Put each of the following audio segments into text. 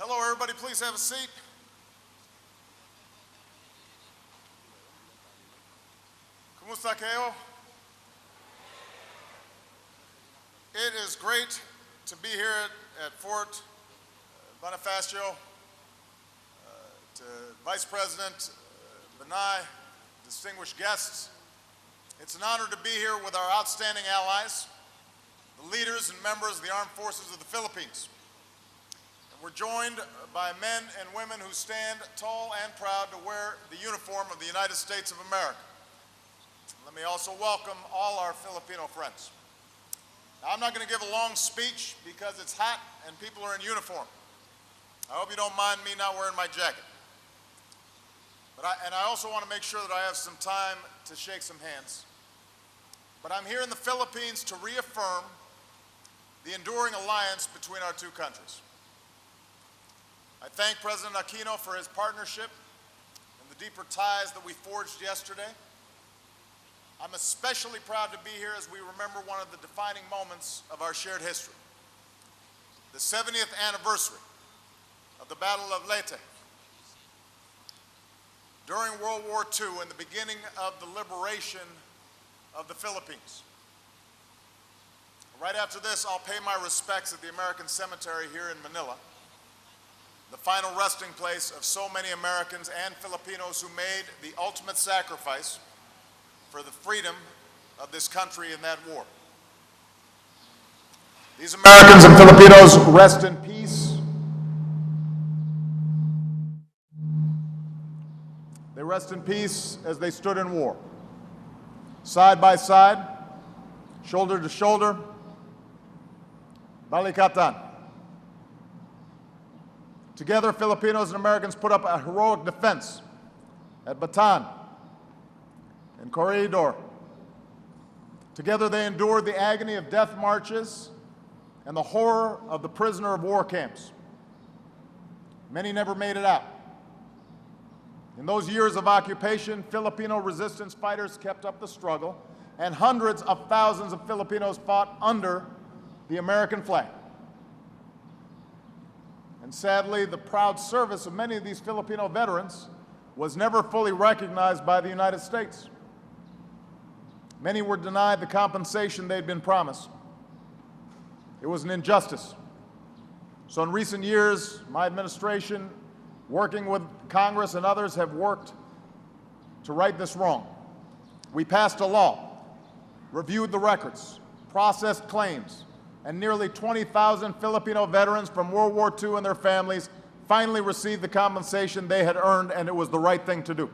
Hello, everybody. Please have a seat. Kumusta kayo? It is great to be here at Fort Bonifacio, to Vice President Benai, distinguished guests. It's an honor to be here with our outstanding allies, the leaders and members of the Armed Forces of the Philippines. And we're joined by men and women who stand tall and proud to wear the uniform of the United States of America. Let me also welcome all our Filipino friends. Now, I'm not going to give a long speech because it's hot and people are in uniform. I hope you don't mind me not wearing my jacket. I also want to make sure that I have some time to shake some hands. But I'm here in the Philippines to reaffirm the enduring alliance between our two countries. I thank President Aquino for his partnership and the deeper ties that we forged yesterday. I'm especially proud to be here as we remember one of the defining moments of our shared history, the 70th anniversary of the Battle of Leyte. During World War II and the beginning of the liberation of the Philippines. Right after this, I'll pay my respects at the American Cemetery here in Manila, the final resting place of so many Americans and Filipinos who made the ultimate sacrifice for the freedom of this country in that war. These Americans and Filipinos rest in peace. They rest in peace as they stood in war, side by side, shoulder to shoulder, balikatan. Together, Filipinos and Americans put up a heroic defense at Bataan and Corregidor. Together, they endured the agony of death marches and the horror of the prisoner of war camps. Many never made it out. In those years of occupation, Filipino resistance fighters kept up the struggle, and hundreds of thousands of Filipinos fought under the American flag. And sadly, the proud service of many of these Filipino veterans was never fully recognized by the United States. Many were denied the compensation they'd been promised. It was an injustice. So in recent years, my administration, working with Congress and others, have worked to right this wrong. We passed a law, reviewed the records, processed claims, and nearly 20,000 Filipino veterans from World War II and their families finally received the compensation they had earned, and it was the right thing to do.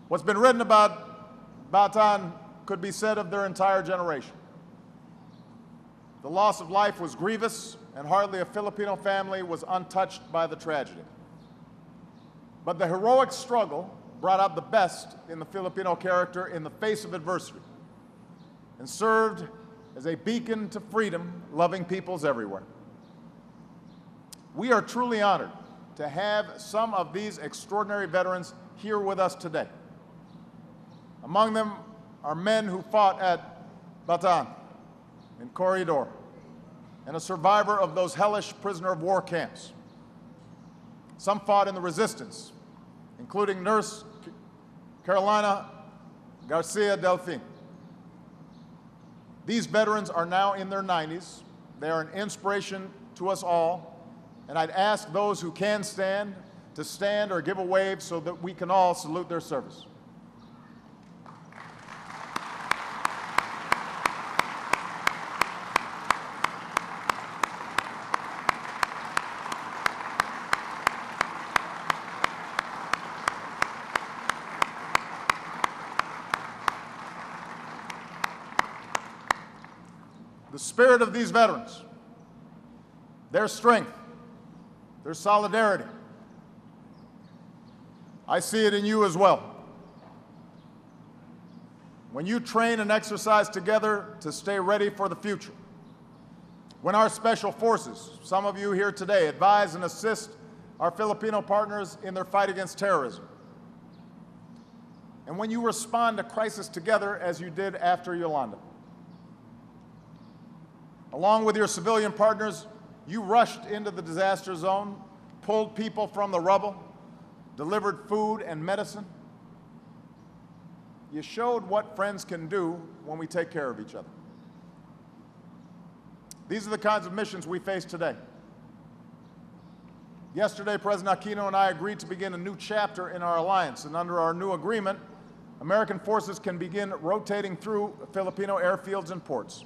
What's been written about Bataan could be said of their entire generation. The loss of life was grievous, and hardly a Filipino family was untouched by the tragedy. But the heroic struggle brought out the best in the Filipino character in the face of adversity and served as a beacon to freedom-loving peoples everywhere. We are truly honored to have some of these extraordinary veterans here with us today. Among them are men who fought at Bataan and Corregidor, and a survivor of those hellish prisoner of war camps. Some fought in the resistance, including Nurse Carolina Garcia Delfin. These veterans are now in their 90s. They are an inspiration to us all, and I'd ask those who can stand to stand or give a wave so that we can all salute their service. The spirit of these veterans, their strength, their solidarity, I see it in you as well. When you train and exercise together to stay ready for the future, when our special forces, some of you here today, advise and assist our Filipino partners in their fight against terrorism, and when you respond to crisis together as you did after Yolanda. Along with your civilian partners, you rushed into the disaster zone, pulled people from the rubble, delivered food and medicine. You showed what friends can do when we take care of each other. These are the kinds of missions we face today. Yesterday, President Aquino and I agreed to begin a new chapter in our alliance, and under our new agreement, American forces can begin rotating through Filipino airfields and ports.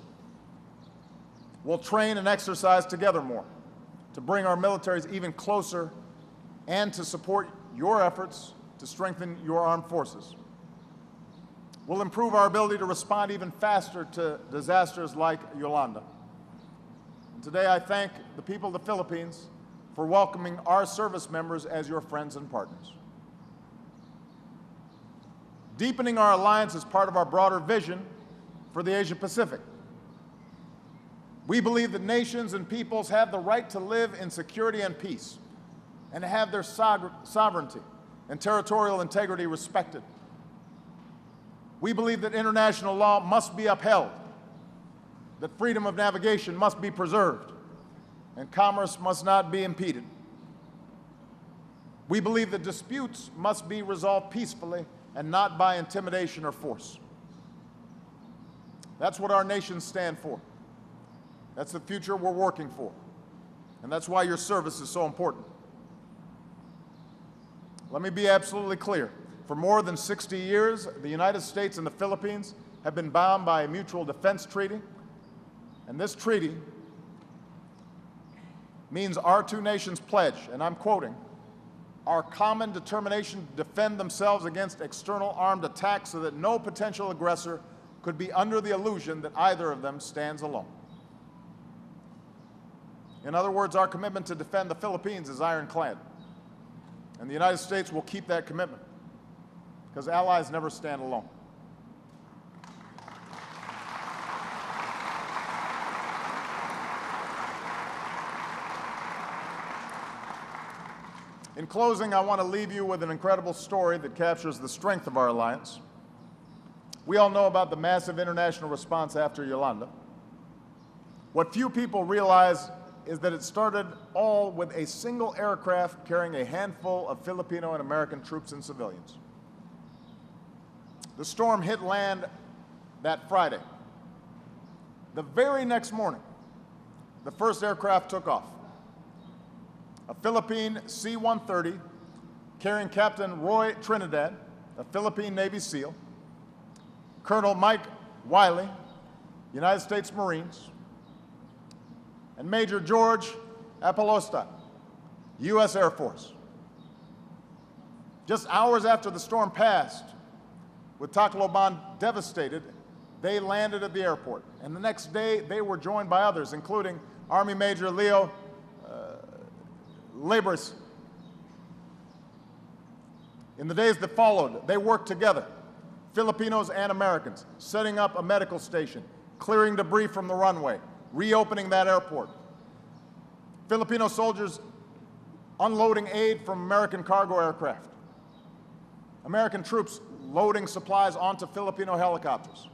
We'll train and exercise together more to bring our militaries even closer and to support your efforts to strengthen your armed forces. We'll improve our ability to respond even faster to disasters like Yolanda. And today, I thank the people of the Philippines for welcoming our service members as your friends and partners. Deepening our alliance is part of our broader vision for the Asia-Pacific. We believe that nations and peoples have the right to live in security and peace, and to have their sovereignty and territorial integrity respected. We believe that international law must be upheld, that freedom of navigation must be preserved, and commerce must not be impeded. We believe that disputes must be resolved peacefully and not by intimidation or force. That's what our nations stand for. That's the future we're working for. And that's why your service is so important. Let me be absolutely clear. For more than 60 years, the United States and the Philippines have been bound by a mutual defense treaty. And this treaty means our two nations pledge, and I'm quoting, our common determination to defend themselves against external armed attacks so that no potential aggressor could be under the illusion that either of them stands alone. In other words, our commitment to defend the Philippines is ironclad. And the United States will keep that commitment, because allies never stand alone. In closing, I want to leave you with an incredible story that captures the strength of our alliance. We all know about the massive international response after Yolanda. What few people realize is that it started all with a single aircraft carrying a handful of Filipino and American troops and civilians. The storm hit land that Friday. The very next morning, the first aircraft took off. A Philippine C-130 carrying Captain Roy Trinidad, a Philippine Navy SEAL, Colonel Mike Wiley, United States Marines, and Major George Apalosta, U.S. Air Force. Just hours after the storm passed, with Tacloban devastated, they landed at the airport. And the next day, they were joined by others, including Army Major Leo Labors. In the days that followed, they worked together, Filipinos and Americans, setting up a medical station, clearing debris from the runway, reopening that airport. Filipino soldiers unloading aid from American cargo aircraft. American troops loading supplies onto Filipino helicopters.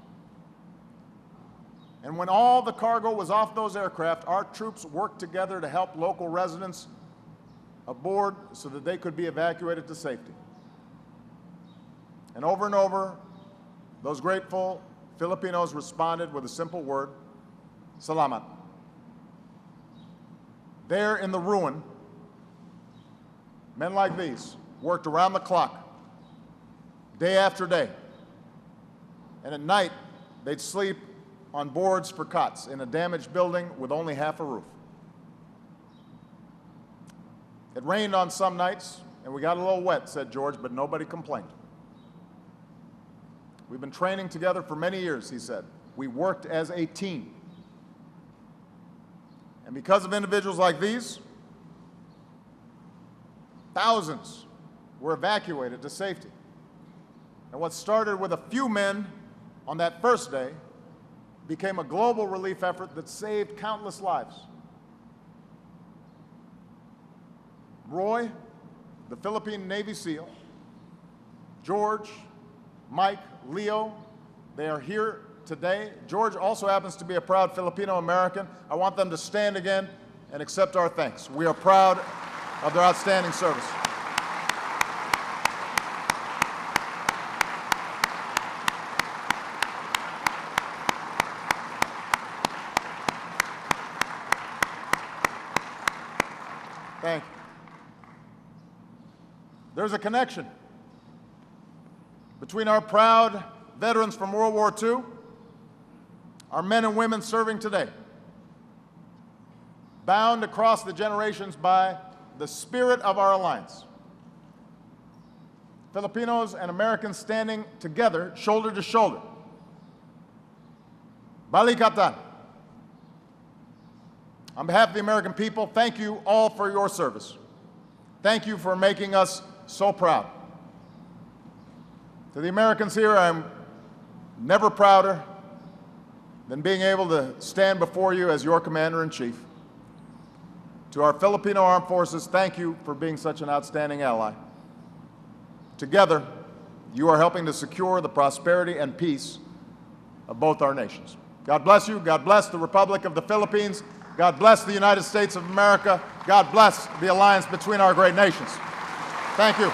And when all the cargo was off those aircraft, our troops worked together to help local residents aboard so that they could be evacuated to safety. And over, those grateful Filipinos responded with a simple word, salamat. There in the ruin, men like these worked around the clock, day after day. And at night, they'd sleep on boards for cots in a damaged building with only half a roof. It rained on some nights, and we got a little wet, said George, but nobody complained. We've been training together for many years, he said. We worked as a team. And because of individuals like these, thousands were evacuated to safety. And what started with a few men on that first day became a global relief effort that saved countless lives. Roy, the Philippine Navy SEAL, George, Mike, Leo. They are here today. George also happens to be a proud Filipino American. I want them to stand again and accept our thanks. We are proud of their outstanding service. Thank you. There's a connection between our proud veterans from World War II, our men and women serving today, bound across the generations by the spirit of our alliance. Filipinos and Americans standing together, shoulder to shoulder. Balikatan. On behalf of the American people, thank you all for your service. Thank you for making us so proud. To the Americans here, I'm never prouder than being able to stand before you as your Commander-in-Chief. To our Filipino Armed Forces, thank you for being such an outstanding ally. Together, you are helping to secure the prosperity and peace of both our nations. God bless you. God bless the Republic of the Philippines. God bless the United States of America. God bless the alliance between our great nations. Thank you.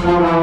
Thank you.